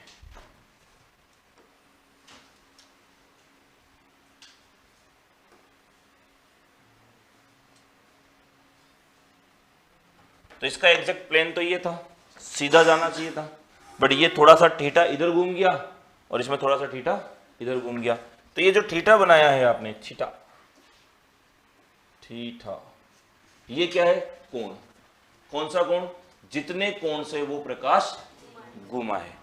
तो इसका एग्जैक्ट प्लेन तो ये था, सीधा जाना चाहिए था, बट ये थोड़ा सा थीटा इधर घूम गया और इसमें थोड़ा सा थीटा इधर घूम गया। तो ये जो थीटा बनाया है आपने, थीटा थीटा, ये क्या है, कोण। कौन सा कोण, जितने कोण से वो प्रकाश घूमा है।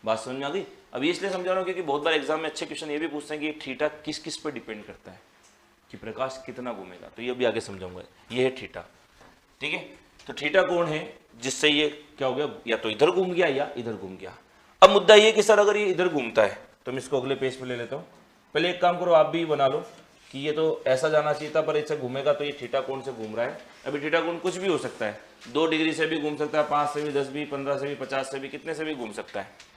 बात समझ में आ गई। अब ये इसलिए समझा रहा हूं क्योंकि बहुत बार एग्जाम में अच्छे क्वेश्चन ये भी पूछते हैं कि थीटा किस किस पे डिपेंड करता है, कि प्रकाश कितना घूमेगा, तो ये भी आगे समझाऊंगा। ये है थीटा, ठीक है। तो थीटा कोण है जिससे ये क्या हो गया, या तो इधर घूम गया या इधर घूम गया। अब मुद्दा ये कि सर अगर ये इधर घूमता है तो मैं इसको अगले पेज पे ले लेता हूँ। पहले एक काम करो, आप भी बना लो कि ये तो ऐसा जाना चाहिए था, पर इससे घूमेगा तो ये थीटा कोण से घूम रहा है। अभी थीटा कोण कुछ भी हो सकता है, 2 डिग्री से भी घूम सकता है, 5 से भी, 10 भी, 15 से भी, 50 से भी, कितने से भी घूम सकता है।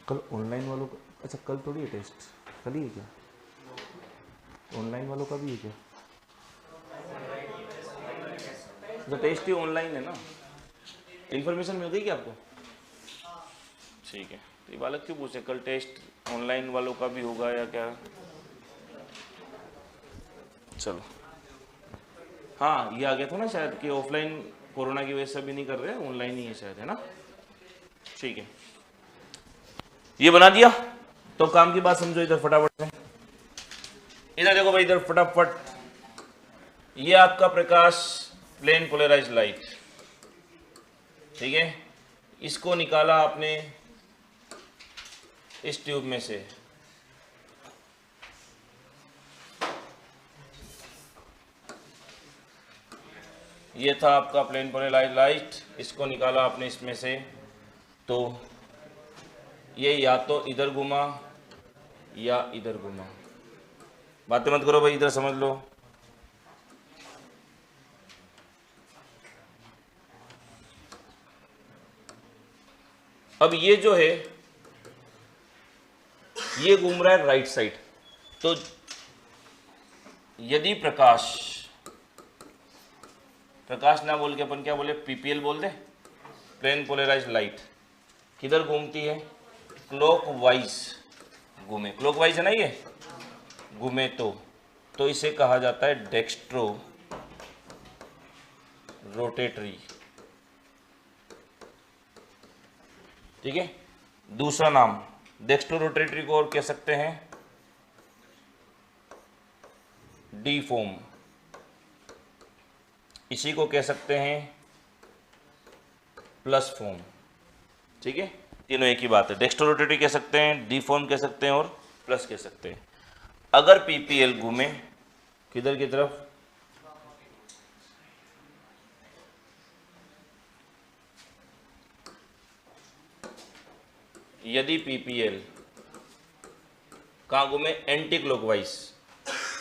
कल ऑनलाइन वालों का, अच्छा कल थोड़ी है टेस्ट, कल ही है क्या, ऑनलाइन वालों का भी है क्या? अच्छा टेस्ट ही ऑनलाइन है ना, इन्फॉर्मेशन मिल गई क्या आपको? ठीक है, तो ये बालक क्यों पूछे कल टेस्ट ऑनलाइन वालों का भी होगा या क्या? चलो हाँ, ये आ गया था ना शायद कि ऑफलाइन कोरोना की वजह से भी नहीं कर रहे, ऑनलाइन ही है शायद, है ना। ठीक है, ये बना दिया। तो काम की बात समझो इधर फटाफट से, इधर देखो भाई, इधर फटाफट। ये आपका प्रकाश प्लेन पोलराइज्ड लाइट, ठीक है, इसको निकाला आपने इस ट्यूब में से, ये था आपका प्लेन पोलराइज्ड लाइट, इसको निकाला आपने इसमें से, तो ये या तो इधर घुमा या इधर घुमा। बातें मत करो भाई, इधर समझ लो। अब ये जो है ये घूम रहा है राइट साइड, तो यदि प्रकाश प्रकाश ना बोल के अपन क्या बोले, पीपीएल बोल दे, प्लेन पोलराइज्ड लाइट। किधर घूमती है, क्लॉकवाइज घूमे, क्लॉकवाइज है ना ये, घूमे तो इसे कहा जाता है डेक्स्ट्रो रोटेटरी। ठीक है, दूसरा नाम डेक्स्ट्रो रोटेटरी को और कह सकते हैं डी फॉर्म, इसी को कह सकते हैं प्लस फॉर्म। ठीक है, तीनों एक ही बात है, डेक्स्ट्रो रोटेटरी कह सकते हैं, डी फॉर्म कह सकते हैं और प्लस कह सकते हैं। अगर पीपीएल घूमे किधर की तरफ, यदि पीपीएल कहाँ घूमे, एंटी क्लॉकवाइज,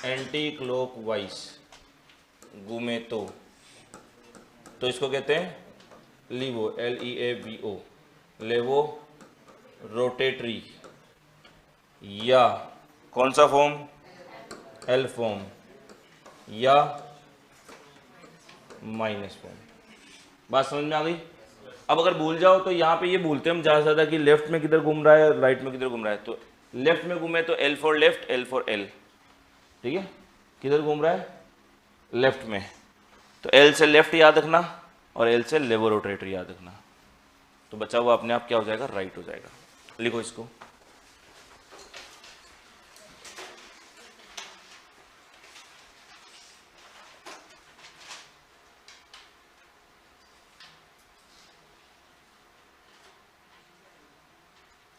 एंटी क्लॉकवाइज घूमे तो इसको कहते हैं लीवो, LEAVO, लेवो रोटेटरी, या कौन सा फॉर्म, एल फॉर्म या माइनस फॉर्म। बात समझ में आ गई। अब अगर भूल जाओ तो यहाँ पे ये भूलते हैं हम ज़्यादा से ज़्यादा कि लेफ्ट में किधर घूम रहा है, राइट में किधर घूम रहा है। तो लेफ्ट में घूमे तो L for left, L for L। ठीक है, किधर घूम रहा है, लेफ्ट में, तो L से लेफ्ट याद रखना और L से लेवो रोटेटरी याद रखना, तो बचा हुआ अपने आप क्या हो जाएगा, राइट हो जाएगा। लिखो इसको,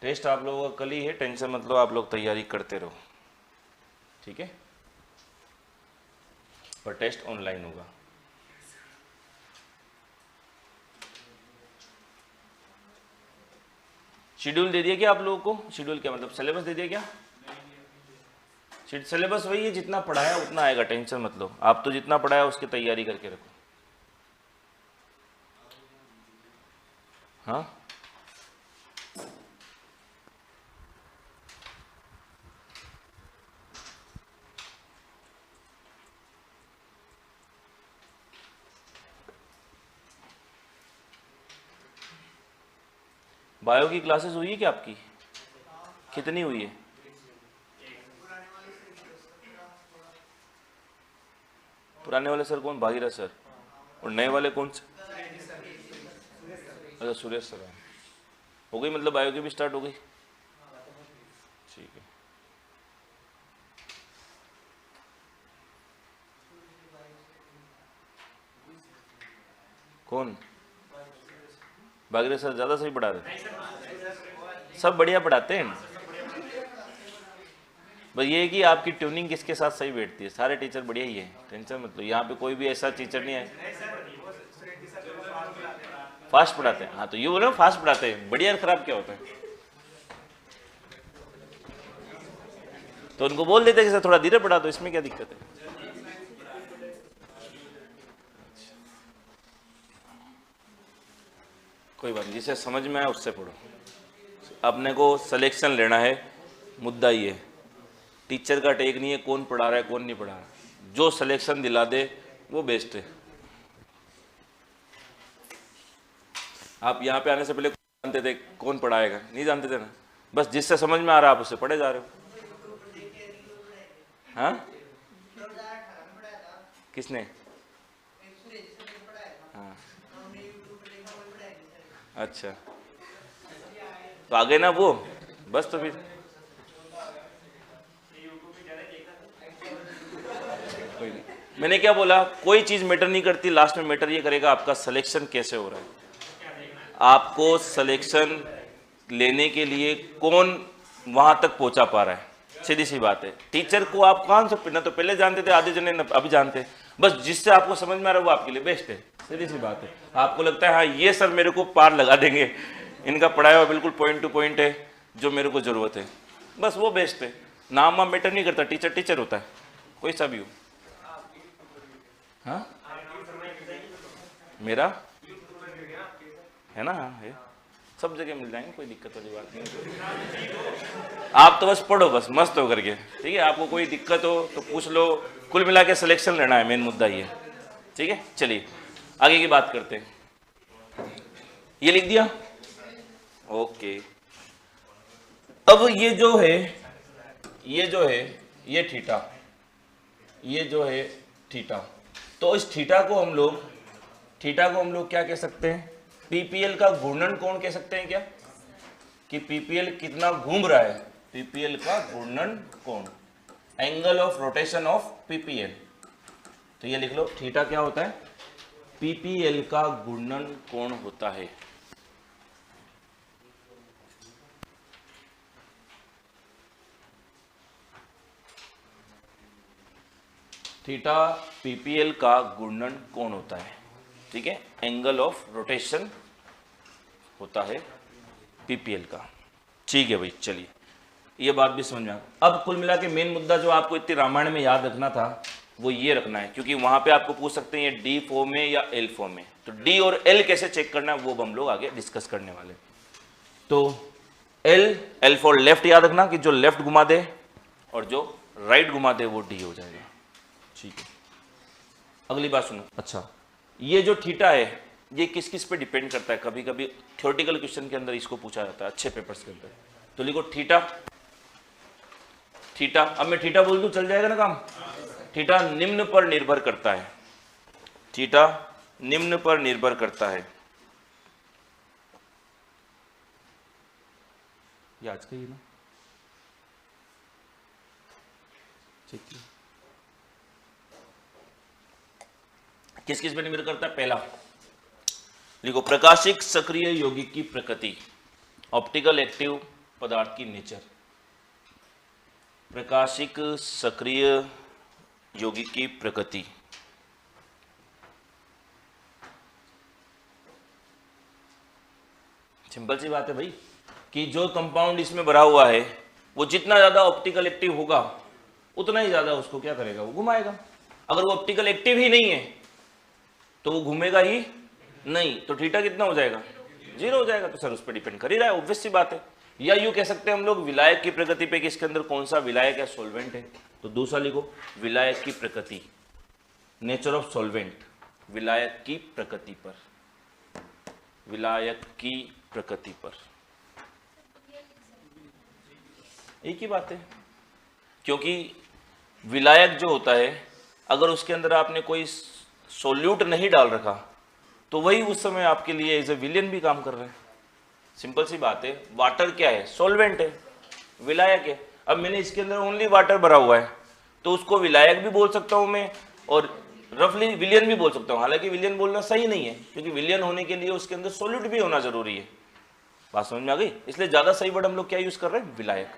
टेस्ट आप लोगों का कल ही है, टेंशन मतलब आप लोग तैयारी करते रहो। ठीक है, पर टेस्ट ऑनलाइन होगा। शेड्यूल दे दिया क्या आप लोगों को, शेड्यूल क्या मतलब सिलेबस दे दिया क्या, सिलेबस वही है, जितना पढ़ाया उतना आएगा, टेंशन मत लो। आप तो जितना पढ़ाया उसकी तैयारी करके रखो। हाँ, बायो की क्लासेस हुई है क्या आपकी, कितनी हुई है, पुराने वाले सर कौन, भागीरथ सर, और नए वाले कौन से, अच्छा सुरेश सर। हो गई मतलब बायो की भी स्टार्ट हो गई। ठीक है, कौन, भागीरथ सर ज़्यादा सही पढ़ा रहे, सब बढ़िया पढ़ाते हैं, बस ये है कि आपकी ट्यूनिंग किसके साथ सही बैठती है। सारे टीचर बढ़िया ही है, टेंशन मत लो, यहाँ पे कोई भी ऐसा टीचर नहीं है। फास्ट पढ़ाते हैं, हाँ तो ये बोलो फास्ट पढ़ाते हैं, बढ़िया और खराब क्या होता है, तो उनको बोल देते हैं कि सर थोड़ा धीरे पढ़ा दो, इसमें क्या दिक्कत है। कोई बात नहीं, जिसे समझ में आए उससे पढ़ो। अपने को सिलेक्शन लेना है, मुद्दा ये है, टीचर का टेक नहीं है कौन पढ़ा रहा है कौन नहीं पढ़ा रहा, जो सिलेक्शन दिला दे वो बेस्ट है। आप यहाँ पे आने से पहले जानते थे कौन पढ़ाएगा, नहीं जानते थे ना, बस जिससे समझ में आ रहा है आप उससे पढ़े जा रहे हो। हाँ, किसने, हाँ अच्छा, तो आगे ना वो, बस तो फिर कोई नहीं। मैंने क्या बोला, कोई चीज़ मैटर नहीं करती, लास्ट में मैटर ये करेगा आपका सिलेक्शन कैसे हो रहा है। आपको सिलेक्शन लेने के लिए कौन वहाँ तक पहुँचा पा रहा है, सीधी सी बात है। टीचर को आप कौन सा ना तो पहले जानते थे, आधे जने अभी जानते हैं, बस जिससे आपको समझ में आ रहा है वो आपके लिए बेस्ट है, सीधी सी बात है। आपको लगता है हाँ ये सर मेरे को पार लगा देंगे, इनका पढ़ाया हुआ बिल्कुल पॉइंट टू पॉइंट है, जो मेरे को ज़रूरत है, बस वो बेस्ट है। नाम वाम मैटर नहीं करता, टीचर टीचर होता है, कोई सा भी हो। हाँ मेरा है ना, हाँ है, सब जगह मिल जाएंगे, कोई दिक्कत वाली बात नहीं। आप तो बस पढ़ो, बस मस्त हो करके, ठीक है। आपको कोई दिक्कत हो तो पूछ लो, कुल मिला के सिलेक्शन लेना है, मेन मुद्दा ये, ठीक है। चलिए आगे की बात करते हैं। ये लिख दिया, ओके। अब ये जो है ये थीटा, ये जो है थीटा, तो इस थीटा को हम लोग क्या कह सकते हैं? पीपीएल का घूर्णन कोण कह सकते हैं क्या? कि पीपीएल कितना घूम रहा है, पीपीएल का घूर्णन कोण, angle of rotation of PPL. तो ये लिख लो, थीटा क्या होता है? पीपीएल का घूर्णन कोण होता है। थीटा पीपीएल का घूर्णन कोण होता है, ठीक है, एंगल ऑफ रोटेशन होता है पीपीएल का। ठीक है भाई, चलिए ये बात भी समझ में आ। अब कुल मिला के मेन मुद्दा जो आपको इतनी रामायण में याद रखना था वो ये रखना है, क्योंकि वहां पे आपको पूछ सकते हैं ये डी फॉर्म में या एल फॉर्म में, तो डी और एल कैसे चेक करना है वो हम लोग आगे डिस्कस करने वाले। तो एल फॉर लेफ्ट याद रखना कि जो लेफ्ट घुमा दे और जो राइट घुमा दे वो डी हो जाएगा। ठीक है, अगली बात सुनो। अच्छा, ये जो थीटा है ये किस किस पे डिपेंड करता है? कभी कभी थ्योरेटिकल क्वेश्चन के अंदर इसको पूछा जाता है, अच्छे पेपर्स के अंदर। तो लिखो थीटा, अब मैं थीटा बोल दूं चल जाएगा ना काम? थीटा निम्न पर निर्भर करता है, थीटा निम्न पर निर्भर करता है। ये आज का ही ना, ठीक है। किस किस पे निर्भर करता है? पहला लिखो, प्रकाशिक सक्रिय यौगिक की प्रकृति, ऑप्टिकल एक्टिव पदार्थ की नेचर। प्रकाशिक सक्रिय यौगिक की प्रकृति, सिंपल सी बात है भाई कि जो कंपाउंड इसमें भरा हुआ है वो जितना ज्यादा ऑप्टिकल एक्टिव होगा उतना ही ज्यादा उसको क्या करेगा? वो घुमाएगा। अगर वो ऑप्टिकल एक्टिव ही नहीं है तो वो घूमेगा ही नहीं, तो थीटा कितना हो जाएगा? 0 हो जाएगा। तो सर उस पर डिपेंड कर ही रहा है, ऑब्वियस सी बात है। या यूं कह सकते हैं हम लोग विलायक की प्रकृति पे कि इसके अंदर कौन सा विलायक या सॉल्वेंट है। तो दूसरा लिखो, विलायक की प्रकृति, नेचर ऑफ सॉल्वेंट, विलायक की प्रकृति पर, विलायक की प्रकृति पर, एक ही बात है। क्योंकि विलायक जो होता है अगर उसके अंदर आपने कोई सोल्यूट नहीं डाल रखा तो वही उस समय आपके लिए एज ए विलेन भी काम कर रहा है। सिंपल सी बात है, वाटर क्या है? सॉल्वेंट है, विलायक है। अब मैंने इसके अंदर ओनली वाटर भरा हुआ है तो उसको विलायक भी बोल सकता हूं मैं और रफली विलियन भी बोल सकता हूं। हालांकि विलियन बोलना सही नहीं है क्योंकि विलियन होने के लिए उसके अंदर सॉल्यूट भी होना जरूरी है। बात समझ में आ गई? इसलिए ज्यादा सही वर्ड हम लोग क्या यूज कर रहे हैं? विलायक।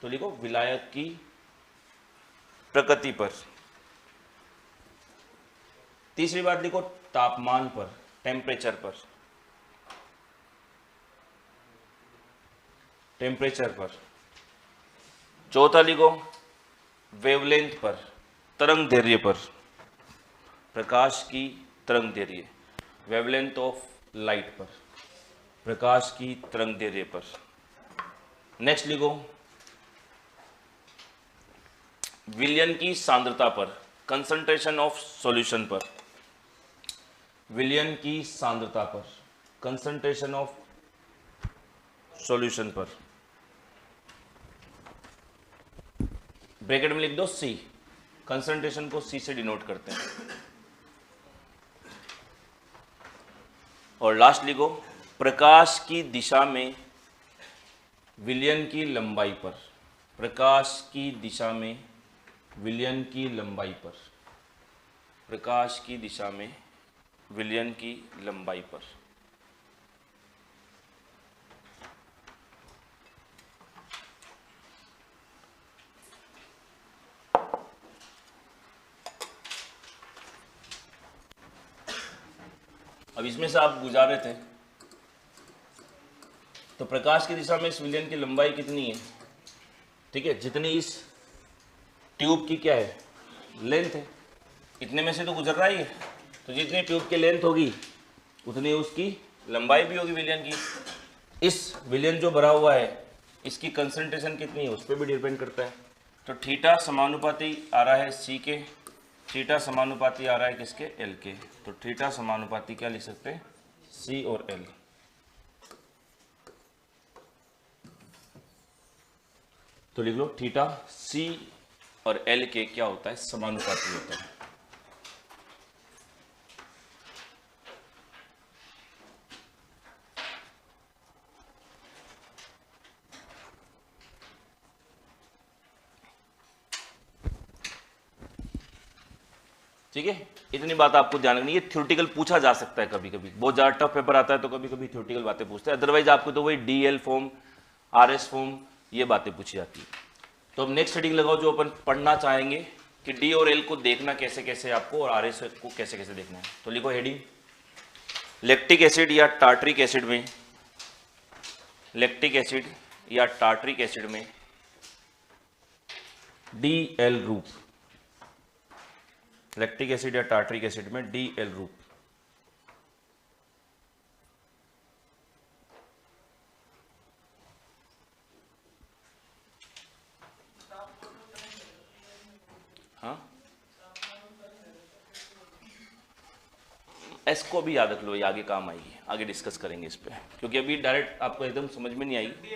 तो लिखो, विलायक की प्रकृति पर। तीसरी बात लिखो, तापमान पर, टेम्परेचर पर, टेम्परेचर पर। चौथा लिखो, वेवलेंथ पर, तरंग दैर्घ्य पर, प्रकाश की तरंग दैर्घ्य, वेवलेंथ ऑफ लाइट पर, प्रकाश की तरंग दैर्घ्य पर। नेक्स्ट लिखो, विलयन की सांद्रता पर, कंसंट्रेशन ऑफ सॉल्यूशन पर, विलयन की सांद्रता पर, कंसंट्रेशन ऑफ सॉल्यूशन पर। ब्रैकेट में लिख दो C, कंसंट्रेशन को C से डिनोट करते हैं। और लास्ट लिखो, प्रकाश की दिशा में विलयन की लंबाई पर, प्रकाश की दिशा में विलयन की लंबाई पर, प्रकाश की दिशा में विलयन की लंबाई पर। अब इसमें से आप गुजारे थे तो प्रकाश की दिशा में इस विलयन की लंबाई कितनी है? ठीक है, जितनी इस ट्यूब की क्या है? लेंथ है। इतने में से तो गुजर रहा ही है, तो जितनी ट्यूब की लेंथ होगी उतनी उसकी लंबाई भी होगी विलयन की। इस विलयन जो भरा हुआ है इसकी कंसंट्रेशन कितनी है उस पर भी डिपेंड करता है। तो थीटा समानुपाती आ रहा है C के, थीटा समानुपाती आ रहा है किसके, एल के, तो थीटा समानुपाती क्या लिख सकते हैं, सी और एल। तो लिख लो थीटा सी और एल के क्या होता है, समानुपाती होता है। ठीक है, इतनी बात आपको ध्यान रखनी है। थ्योरेटिकल पूछा जा सकता है कभी कभी, बहुत ज़्यादा टफ पेपर आता है तो कभी कभी थ्योरेटिकल बातें पूछते हैं, अदरवाइज आपको तो वही डीएल फॉर्म, आरएस फॉर्म, ये बातें पूछी जाती है। तो अब नेक्स्ट हेडिंग लगाओ जो अपन पढ़ना चाहेंगे कि डी और एल को देखना कैसे कैसे आपको और आरएस को कैसे कैसे देखना है। तो लिखो हेडिंग, लैक्टिक एसिड या टार्ट्रिक एसिड में, लैक्टिक एसिड या टार्ट्रिक एसिड में डी एल रूप, लैक्टिक एसिड या टार्ट्रिक एसिड में डी एल रूप। हाँ, एस को भी याद रख लो, ये आगे काम आएगी, आगे डिस्कस करेंगे इस पे, क्योंकि अभी डायरेक्ट आपको एकदम समझ में नहीं आई। डी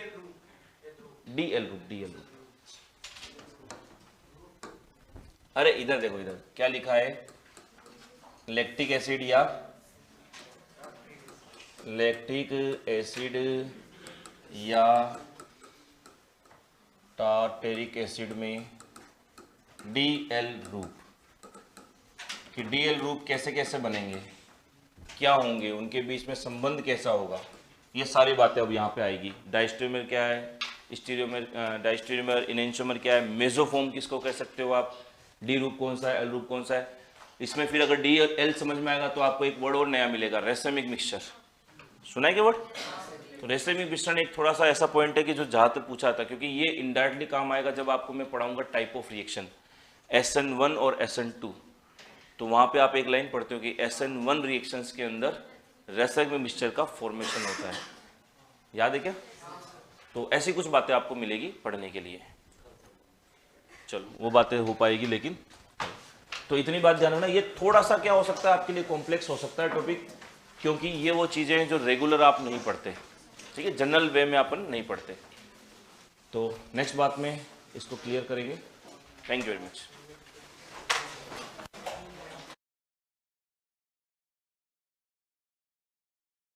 एल रूप, डी एल रूप, अरे इधर देखो, इधर क्या लिखा है, लैक्टिक एसिड या लैक्टिक एसिड या टार्टेरिक एसिड में डी एल रूप, कि डी एल रूप कैसे कैसे बनेंगे, क्या होंगे, उनके बीच में संबंध कैसा होगा, ये सारी बातें अब यहाँ पे आएगी। डायस्टेरियोमर क्या है, स्टीरियोमर, डायस्टेरियोमर, इनेंशियोमर क्या है, मेसोफॉर्म किसको कह सकते हो आप, डी रूप कौन सा है, एल रूप कौन सा है। इसमें फिर अगर डी और एल समझ में आएगा तो आपको एक वर्ड और नया मिलेगा, रेसेमिक मिक्सचर। सुना है क्या वर्ड? तो रेसेमिक मिक्सचर एक थोड़ा सा ऐसा पॉइंट है कि जो जहाँ तक पूछा था, क्योंकि ये इनडायरेक्टली काम आएगा जब आपको मैं पढ़ाऊंगा टाइप ऑफ रिएक्शन, SN1 और SN2। तो वहाँ पे आप एक लाइन पढ़ते हो कि SN1 रिएक्शंस के अंदर रेसेमिक मिक्सचर का फॉर्मेशन होता है, याद है क्या? तो ऐसी कुछ बातें आपको मिलेगी पढ़ने के लिए। चलो वो बातें हो पाएगी, लेकिन तो इतनी बात ध्यान रखना, ये थोड़ा सा क्या हो सकता है आपके लिए कॉम्प्लेक्स हो सकता है टॉपिक, क्योंकि ये वो चीज़ें हैं जो रेगुलर आप नहीं पढ़ते, ठीक है, जनरल वे में अपन नहीं पढ़ते। तो नेक्स्ट बात में इसको क्लियर करेंगे। Thank you very much.